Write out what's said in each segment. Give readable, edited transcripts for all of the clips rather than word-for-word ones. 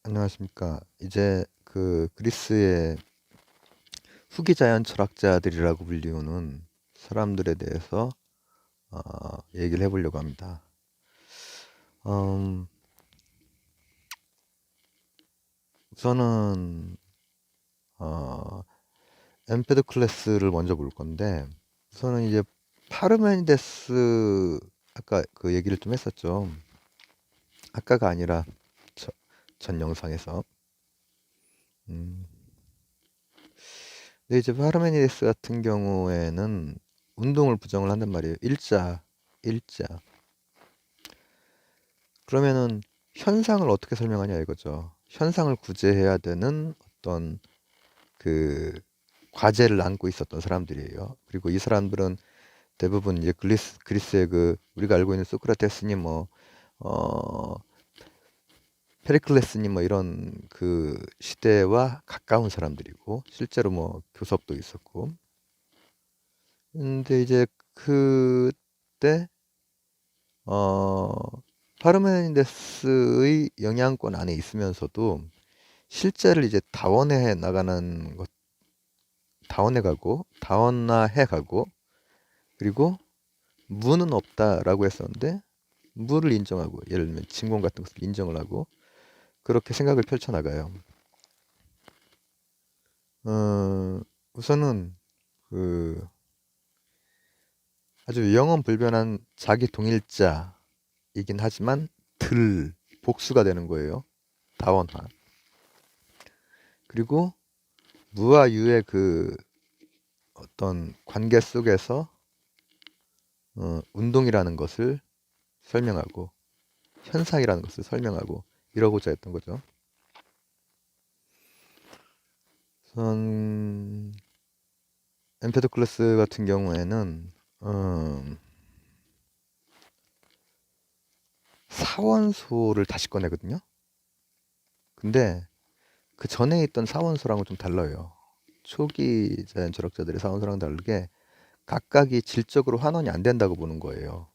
안녕하십니까. 이제 그 그리스의 후기 자연 철학자들이라고 불리우는 사람들에 대해서 얘기를 해보려고 합니다. 음, 우선은 어, 엠페도클레스를 먼저 볼 건데, 우선은 이제 파르메니데스, 아까 그 얘기를 좀 했었죠. 아까가 아니라 전 영상에서. 음, 근데 이제 파르메니데스 같은 경우에는 운동을 부정을 한단 말이에요. 일자. 그러면은 현상을 어떻게 설명하냐 이거죠. 현상을 구제해야 되는 어떤 그 과제를 안고 있었던 사람들이에요. 그리고 이 사람들은 대부분 이제 그리스의 그 우리가 알고 있는 소크라테스니 어, 페리클레스니 이런 그 시대와 가까운 사람들이고 실제로 교섭도 있었고. 근데 이제 그때 어, 파르메니데스의 영향권 안에 있으면서도 실제를 이제 다원해 나가는 것, 다원해 가고, 다원화해 가고, 그리고 무는 없다라고 했었는데, 무를 인정하고, 예를 들면 진공 같은 것을 인정을 하고, 그렇게 생각을 펼쳐나가요. 어, 우선은 그 아주 영원불변한 자기 동일자이긴 하지만 복수가 되는 거예요. 다원화. 그리고 무와 유의 그 어떤 관계 속에서 운동이라는 것을 설명하고 현상이라는 것을 설명하고 이러고자 했던 거죠. 우선 엠페도클레스 같은 경우에는 사원소를 다시 꺼내거든요. 근데 그 전에 있던 사원소랑은 좀 달라요. 초기 자연 철학자들의 사원소랑 다르게 각각이 질적으로 환원이 안 된다고 보는 거예요.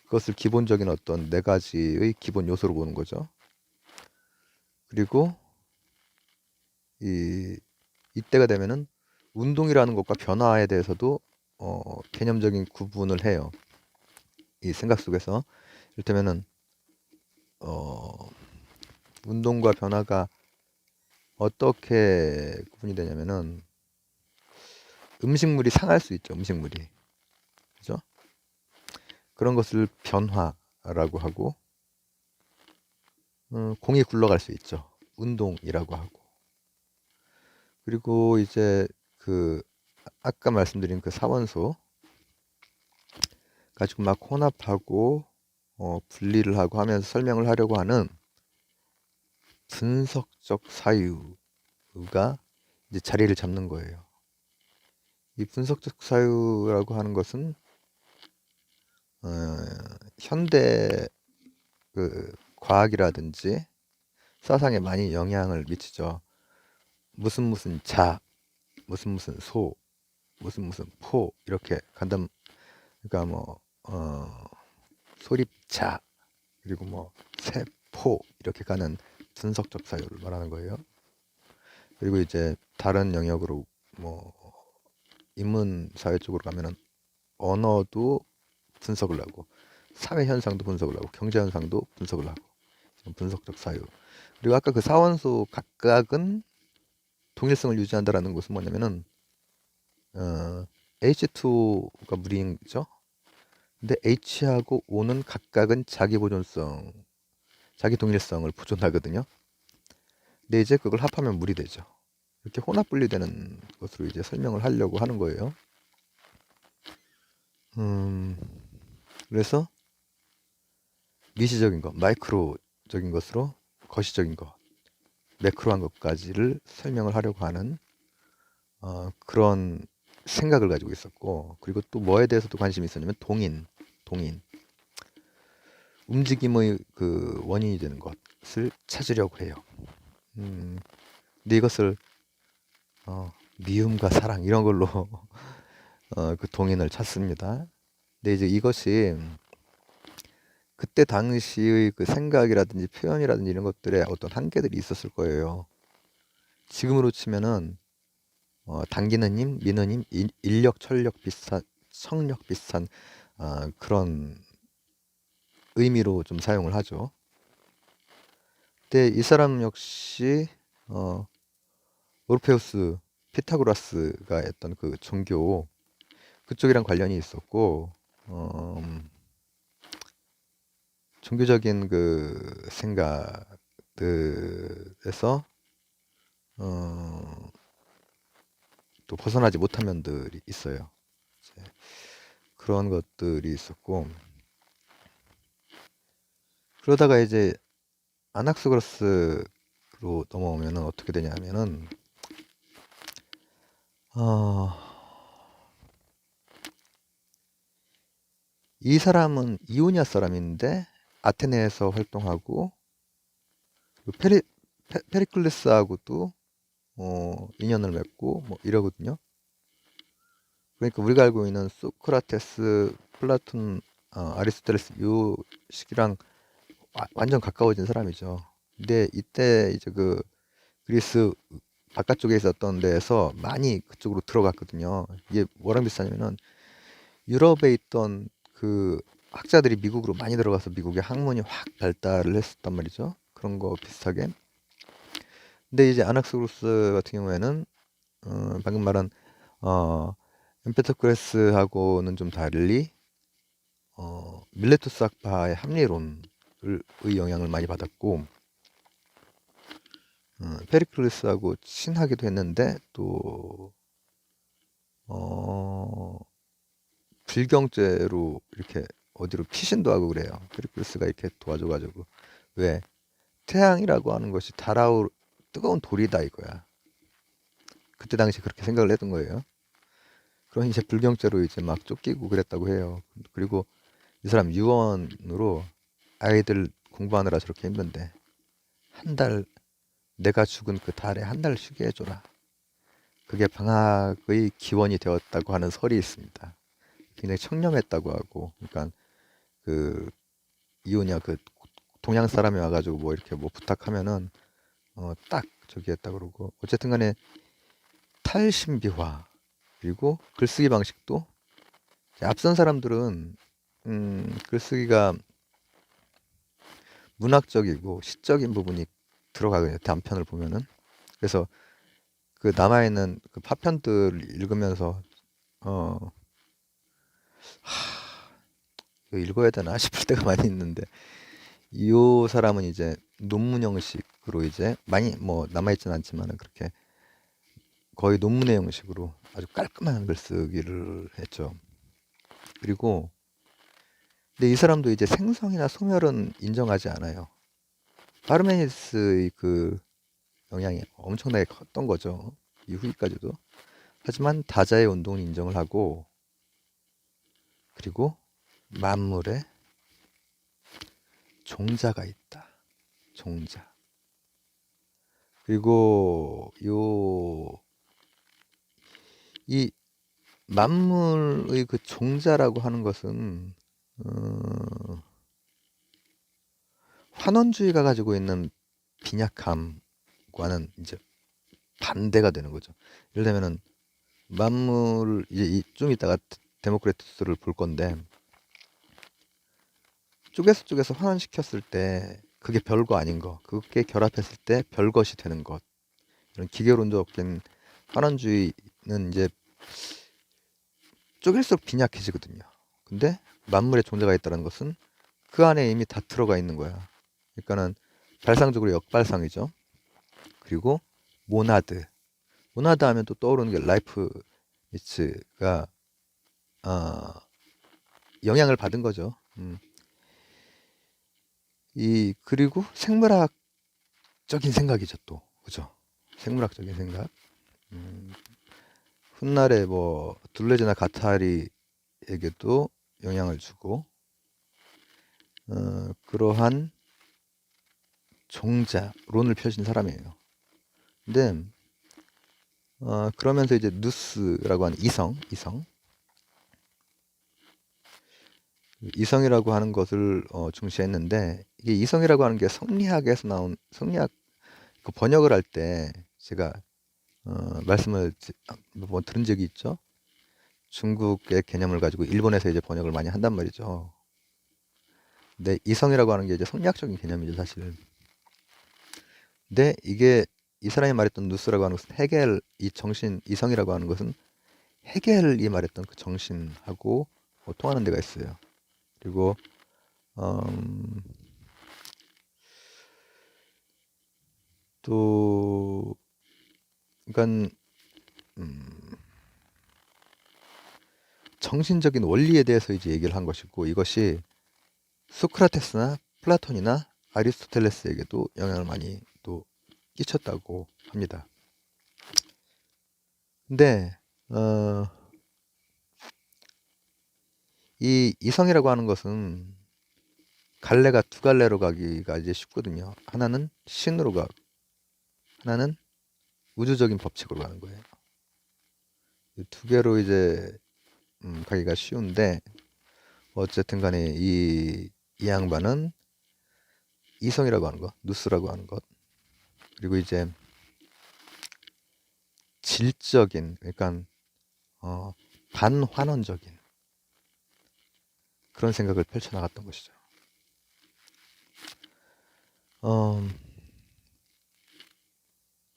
그것을 기본적인 어떤 네 가지의 기본 요소로 보는 거죠. 그리고 이때가 되면은 운동이라는 것과 변화에 대해서도 개념적인 구분을 해요. 이 생각 속에서 이를테면은 어, 운동과 변화가 어떻게 구분이 되냐면은 음식물이 상할 수 있죠. 음식물이 그죠? 그런 것을 변화라고 하고 공이 굴러갈 수 있죠. 운동이라고 하고. 그리고 이제 그 아까 말씀드린 그 사원소 가지고 막 혼합하고 분리를 하고 하면서 설명을 하려고 하는 분석적 사유가 이제 자리를 잡는 거예요. 이 분석적 사유라고 하는 것은 어, 현대 그 과학이라든지 사상에 많이 영향을 미치죠. 무슨 자, 무슨 소, 무슨 포 이렇게 간단 그러니까 소립자 그리고 세포 이렇게 가는 분석적 사유를 말하는 거예요. 그리고 이제 다른 영역으로 뭐 인문 사회 쪽으로 가면은 언어도 분석을 하고 사회 현상도 분석을 하고 경제 현상도 분석을 하고 분석적 사유. 그리고 아까 그 사원소 각각은 동일성을 유지한다라는 것은 뭐냐면은 H2가 물이죠. 근데 H하고 O는 각각은 자기 보존성, 자기 동일성을 보존하거든요. 근데 이제 그걸 합하면 물이 되죠. 이렇게 혼합 분리되는 것으로 이제 설명을 하려고 하는 거예요. 음, 그래서 미시적인 것, 마이크로적인 것으로 거시적인 것, 매크로한 것까지를 설명을 하려고 하는 그런 생각을 가지고 있었고, 그리고 또 뭐에 대해서도 관심이 있었냐면 동인, 움직임의 그 원인이 되는 것을 찾으려고 해요. 근데 이것을 미움과 사랑 이런 걸로 그 동인을 찾습니다. 근데 이제 이것이 그때 당시의 그 생각이라든지 표현이라든지 이런 것들에 어떤 한계들이 있었을 거예요. 지금으로 치면은 당기는 힘, 미는 힘, 인력, 철력 비슷한, 성력 비슷한 그런 의미로 좀 사용을 하죠. 근데 이 사람 역시 오르페우스, 피타고라스가 했던 그 종교 그쪽이랑 관련이 있었고 종교적인 그 생각들에서 또 벗어나지 못한 면들이 있어요. 이제 그런 것들이 있었고 그러다가 이제 아낙스고로스로 넘어오면은 어떻게 되냐면은 이 사람은 이오니아 사람인데 아테네에서 활동하고 페리클레스하고도 인연을 맺고 뭐 이러거든요. 그러니까 우리가 알고 있는 소크라테스, 플라톤, 아리스토텔레스 요 시기랑 완전 가까워진 사람이죠. 근데 이때 이제 그 그리스 바깥쪽에 있었던 데에서 많이 그쪽으로 들어갔거든요. 이게 뭐랑 비슷하냐면은 유럽에 있던 그 학자들이 미국으로 많이 들어가서 미국의 학문이 확 발달을 했었단 말이죠. 그런 거 비슷하게. 근데 이제 아낙스고로스 같은 경우에는 방금 말한 어, 엠페토크레스하고는 좀 달리 밀레투스 학파의 합리론의 영향을 많이 받았고 페리클레스하고 친하기도 했는데 또 불경죄로 이렇게 어디로 피신도 하고 그래요. 페리클레스가 이렇게 도와줘가지고 왜 태양이라고 하는 것이 뜨거운 돌이다 이거야. 그때 당시 그렇게 생각을 했던 거예요. 그런 이제 불경죄로 이제 막 쫓기고 그랬다고 해요. 그리고 이 사람 유언으로 아이들 공부하느라 저렇게 힘든데 한 달 내가 죽은 그 달에 한 달 쉬게 해줘라. 그게 방학의 기원이 되었다고 하는 설이 있습니다. 굉장히 청렴했다고 하고, 그러니까 그 이오냐 그 동양 사람이 와가지고 뭐 이렇게 뭐 부탁하면은 딱 저기 했다 그러고 어쨌든 간에 탈신비화 그리고 글쓰기 방식도 앞선 사람들은 글쓰기가 문학적이고 시적인 부분이 들어가거든요. 단편을 보면은. 그래서 그 남아있는 그 파편들을 읽으면서 어, 이거 읽어야 되나 싶을 때가 많이 있는데 이 사람은 이제 논문 형식으로 이제 많이 뭐 남아있진 않지만은 그렇게 거의 논문의 형식으로 아주 깔끔한 글쓰기를 했죠. 그리고 근데 이 사람도 이제 생성이나 소멸은 인정하지 않아요. 파르메니스의 그 영향이 엄청나게 컸던 거죠. 이후까지도. 하지만 다자의 운동은 인정을 하고 그리고 만물에 종자가 있다. 종자. 그리고 이 만물의 그 종자라고 하는 것은 환원주의가 가지고 있는 빈약함과는 이제 반대가 되는 거죠. 예를 들면은 만물 이제 좀 이따가 데모크리투스를 볼 건데 쪼개서 환원시켰을 때 그게 별거 아닌 거, 그게 결합했을 때 별것이 되는 것. 이런 기계론적인 환원주의는 이제 쪼갤수록 빈약해지거든요. 근데 만물의 존재가 있다는 것은 그 안에 이미 다 들어가 있는 거야. 그러니까는 발상적으로 역발상이죠. 그리고 모나드. 모나드 하면 또 떠오르는 게 라이프니츠가 영향을 받은 거죠. 그리고 생물학적인 생각이죠 또. 그죠? 생물학적인 생각. 훗날에 뭐 둘레즈나 가타리에게도 영향을 주고 그러한 종자론을 펴신 사람이에요. 근데 그러면서 이제 누스라고 하는 이성 이성이라고 하는 것을 중시했는데, 이게 이성이라고 하는 게 성리학에서 나온, 성리학 그 번역을 할 때 제가 말씀을 몇 번 들은 적이 있죠. 중국의 개념을 가지고 일본에서 이제 번역을 많이 한단 말이죠. 근데 이성이라고 하는 게 이제 성리학적인 개념이죠, 사실. 근데 이게 이 사람이 말했던 누스라고 하는 것은 헤겔, 이 정신, 이성이라고 하는 것은 헤겔이 말했던 그 정신하고 통하는 데가 있어요. 그리고 음, 또 그러니까 정신적인 원리에 대해서 이제 얘기를 한 것이고, 이것이 소크라테스나 플라톤이나 아리스토텔레스에게도 영향을 많이 또 끼쳤다고 합니다. 근데 이 이성이라고 하는 것은 갈래가 두 갈래로 가기가 이제 쉽거든요. 하나는 신으로 가고, 하나는 우주적인 법칙으로 가는 거예요. 이 두 개로 이제 가기가 쉬운데, 어쨌든 간에 이 양반은 이성이라고 하는 것, 누스라고 하는 것, 그리고 이제 질적인, 그러니까 반환원적인 그런 생각을 펼쳐나갔던 것이죠.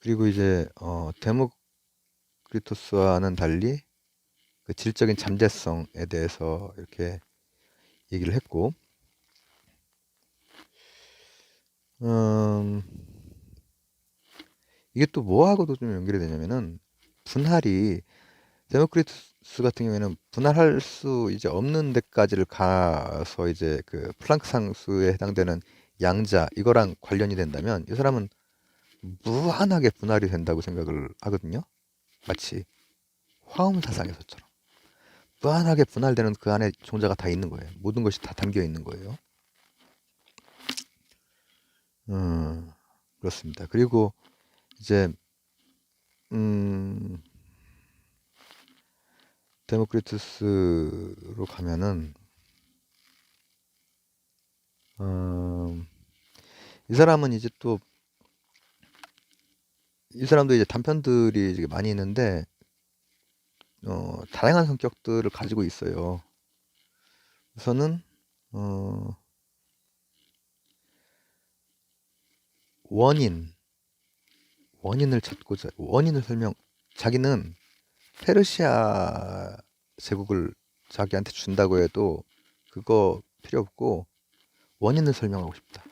그리고 이제 데모크리토스와는 달리 그 질적인 잠재성에 대해서 이렇게 얘기를 했고, 이게 또 뭐하고도 좀 연결이 되냐면은, 분할이, 데모크리투스 같은 경우에는 분할할 수 이제 없는 데까지를 가서 이제 그 플랑크 상수에 해당되는 양자 이거랑 관련이 된다면, 이 사람은 무한하게 분할이 된다고 생각을 하거든요. 마치 화엄 사상에서처럼 무한하게 분할되는 그 안에 종자가 다 있는 거예요. 모든 것이 다 담겨 있는 거예요. 그렇습니다. 그리고 이제 데모크리투스로 가면은 이 사람은 이제 또 이 사람도 이제 단편들이 이제 많이 있는데 다양한 성격들을 가지고 있어요. 우선은 원인을 찾고자 원인을 자기는 페르시아 제국을 자기한테 준다고 해도 그거 필요 없고 원인을 설명하고 싶다.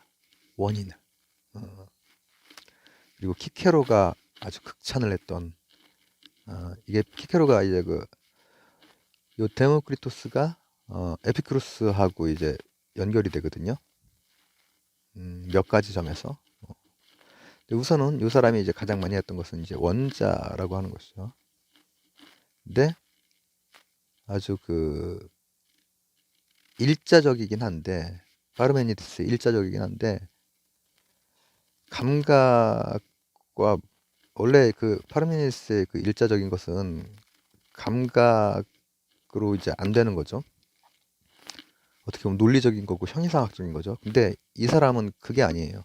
원인을. 그리고 키케로가 아주 극찬을 했던 이게 키케로가 이제 요 데모크리토스가 에피크루스하고 이제 연결이 되거든요. 몇 가지 점에서. 우선은 이 사람이 이제 가장 많이 했던 것은 이제 원자라고 하는 것이죠. 근데 아주 그 일자적이긴 한데, 파르메니데스 일자적이긴 한데, 감각과 원래 그 파르메니데스의 그 일자적인 것은 감각으로 이제 안 되는 거죠. 어떻게 보면 논리적인 거고 형이상학적인 거죠. 근데 이 사람은 그게 아니에요.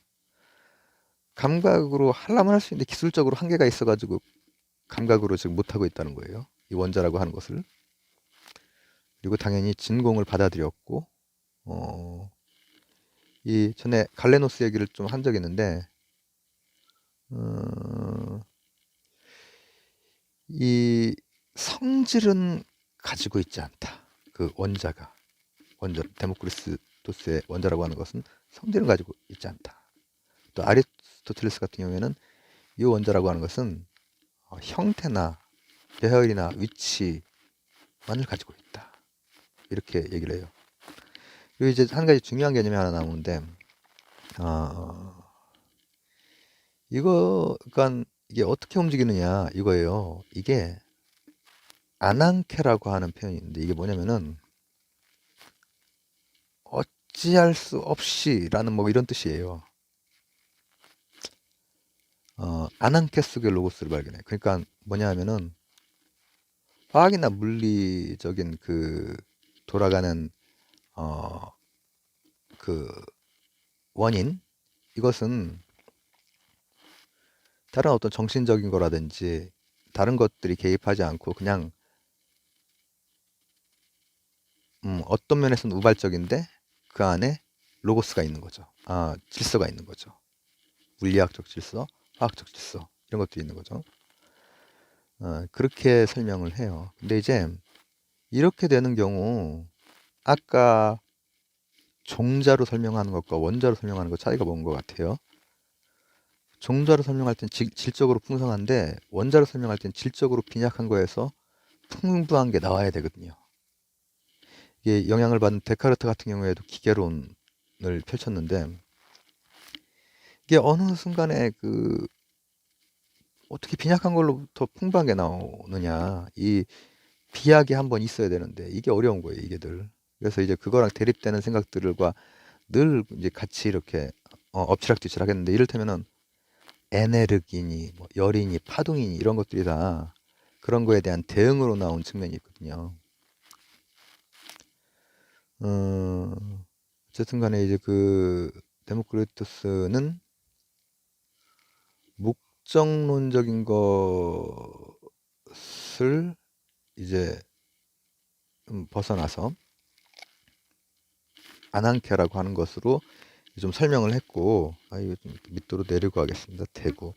감각으로 하려면 할 수 있는데 기술적으로 한계가 있어가지고 감각으로 지금 못하고 있다는 거예요. 이 원자라고 하는 것을. 그리고 당연히 진공을 받아들였고, 이 전에 갈레노스 얘기를 좀 한 적이 있는데, 어, 이 성질은 가지고 있지 않다. 그 원자가. 데모크리토스의 원자라고 하는 것은 성질은 가지고 있지 않다. 또 아리스토텔레스 같은 경우에는 이 원자라고 하는 것은 형태나 배열이나 위치만을 가지고 있다. 이렇게 얘기를 해요. 그리고 이제 한 가지 중요한 개념이 하나 나오는데, 그러니까 이게 어떻게 움직이느냐 이거예요. 이게 아난케라고 하는 표현이 있는데, 이게 뭐냐면은 어찌할 수 없이라는 뭐 이런 뜻이에요. 아난케 속의 로고스를 발견해. 그러니까 뭐냐 하면은 화학이나 물리적인 그 돌아가는 어, 그 원인, 이것은 다른 어떤 정신적인 거라든지 다른 것들이 개입하지 않고 그냥 어떤 면에서는 우발적인데 그 안에 로고스가 있는 거죠. 질서가 있는 거죠. 물리학적 질서, 화학적 질서 이런 것들이 있는 거죠. 그렇게 설명을 해요. 근데 이제 이렇게 되는 경우 아까 종자로 설명하는 것과 원자로 설명하는 것 차이가 뭔 것 같아요. 종자로 설명할 땐 질적으로 풍성한데 원자로 설명할 땐 질적으로 빈약한 거에서 풍부한 게 나와야 되거든요. 이게 영향을 받은 데카르트 같은 경우에도 기계론을 펼쳤는데 이게 어느 순간에 어떻게 빈약한 걸로부터 풍부한 게 나오느냐, 이 비약이 한번 있어야 되는데 이게 어려운 거예요, 이게들. 그래서 이제 그거랑 대립되는 생각들과 늘 이제 같이 이렇게 엎치락뒤치락 했는데, 이를테면은 에네르기니 뭐 열이니 파동이니 이런 것들이 다 그런 거에 대한 대응으로 나온 측면이 있거든요. 어, 어쨌든 간에 이제 데모크리투스는 목적론적인 것을 이제 벗어나서 아난케라고 하는 것으로 좀 설명을 했고, 이거 좀 밑으로 내리고 하겠습니다. 대구.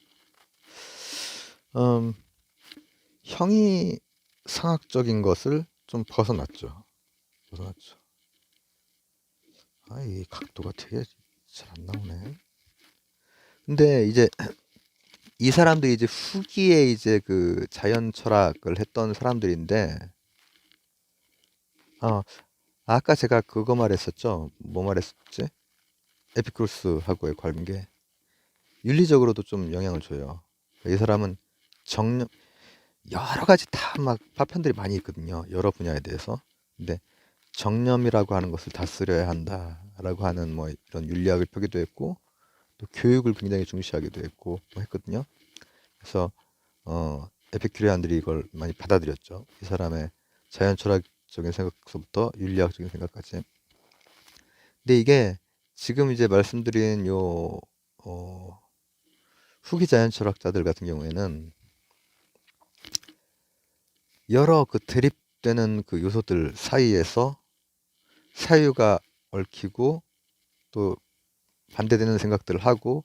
형이 상학적인 것을 좀 벗어났죠. 이 각도가 되게 잘 안 나오네. 근데 이제 이 사람들이 이제 후기에 이제 그 자연 철학을 했던 사람들인데, 아까 제가 그거 말했었죠. 뭐 말했었지? 에피쿠로스하고의 관계. 윤리적으로도 좀 영향을 줘요. 이 사람은 정념, 여러 가지 다 막 파편들이 많이 있거든요. 여러 분야에 대해서. 근데 정념이라고 하는 것을 다스려야 한다라고 하는 뭐 이런 윤리학을 펴기도 했고, 또 교육을 굉장히 중시하기도 했고 뭐 했거든요. 그래서 에피큐리안들이 이걸 많이 받아들였죠. 이 사람의 자연 철학적인 생각서부터 윤리학적인 생각까지. 근데 이게 지금 이제 말씀드린 후기 자연 철학자들 같은 경우에는 여러 대립되는 그 요소들 사이에서 사유가 얽히고 또 반대되는 생각들을 하고,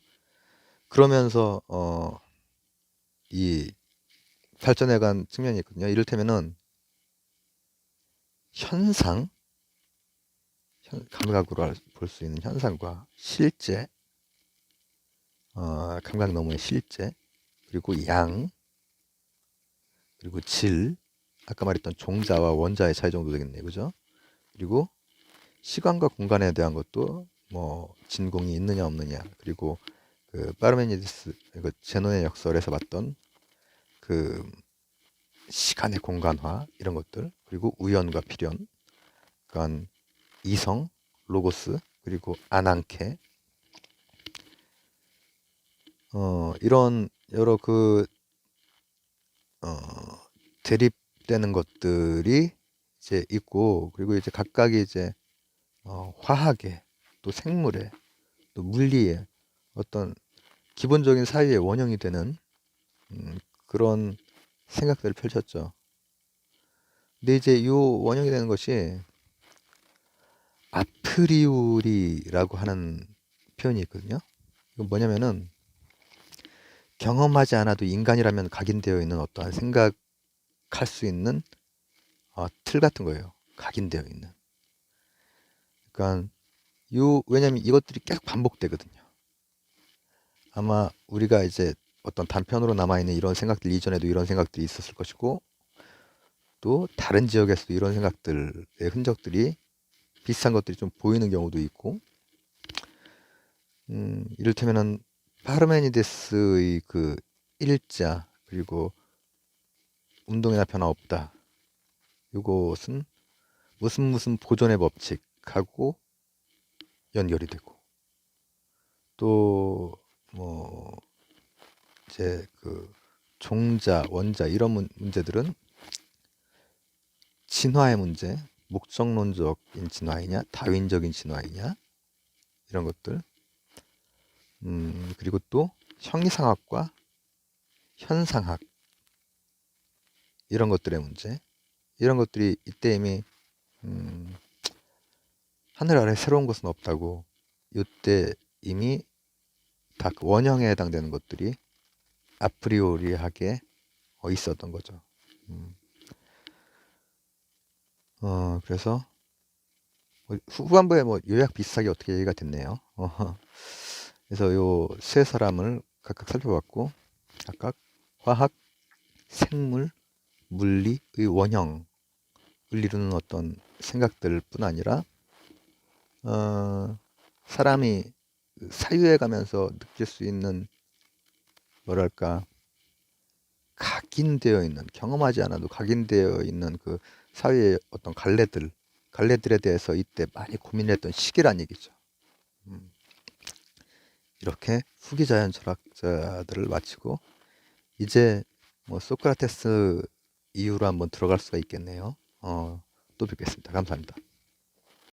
그러면서 이 발전해간 측면이 있거든요. 이를테면은 현상, 감각으로 볼 수 있는 현상과 실제, 감각 너머의 실제, 그리고 양, 그리고 질, 아까 말했던 종자와 원자의 차이 정도 되겠네요. 그죠? 그리고 시간과 공간에 대한 것도 뭐 진공이 있느냐 없느냐, 그리고 파르메니데스 제논의 역설에서 봤던 그 시간의 공간화 이런 것들, 그리고 우연과 필연, 그러니까 이성, 로고스, 그리고 아난케, 이런 여러 어, 대립되는 것들이 이제 있고, 그리고 이제 각각이 이제 화학에, 또 생물에, 또 물리에 어떤 기본적인 사유의 원형이 되는 그런 생각들을 펼쳤죠. 근데 이제 이 원형이 되는 것이 아프리오리라고 하는 표현이 있거든요. 이건 뭐냐면은 경험하지 않아도 인간이라면 각인되어 있는 어떠한 생각할 수 있는 틀 같은 거예요. 각인되어 있는. 그러니까 왜냐면 이것들이 계속 반복되거든요. 아마 우리가 이제 어떤 단편으로 남아있는 이런 생각들 이전에도 이런 생각들이 있었을 것이고, 또 다른 지역에서도 이런 생각들의 흔적들이 비슷한 것들이 좀 보이는 경우도 있고, 이를테면은 파르메니데스의 그 일자, 그리고 운동이나 변화 없다, 이것은 무슨 보존의 법칙하고 연결이 되고, 또 뭐 이제 종자, 원자 이런 문제들은 진화의 문제, 목적론적인 진화이냐, 다윈적인 진화이냐, 이런 것들. 그리고 또 형이상학과 현상학, 이런 것들의 문제. 이런 것들이 이때 이미 하늘 아래 새로운 것은 없다고, 이때 이미 다 그 원형에 해당되는 것들이 아프리오리하게 있었던 거죠. 그래서 후반부에 뭐 요약 비슷하게 어떻게 얘기가 됐네요. 그래서 요 세 사람을 각각 살펴봤고, 각각 화학, 생물, 물리의 원형을 이루는 어떤 생각들뿐 아니라 사람이 사유해 가면서 느낄 수 있는, 뭐랄까, 각인되어 있는, 경험하지 않아도 각인되어 있는 그 사회의 어떤 갈래들에 대해서 이때 많이 고민했던 시기란 얘기죠. 이렇게 후기 자연 철학자들을 마치고 이제 뭐 소크라테스 이후로 한번 들어갈 수가 있겠네요. 또 뵙겠습니다. 감사합니다.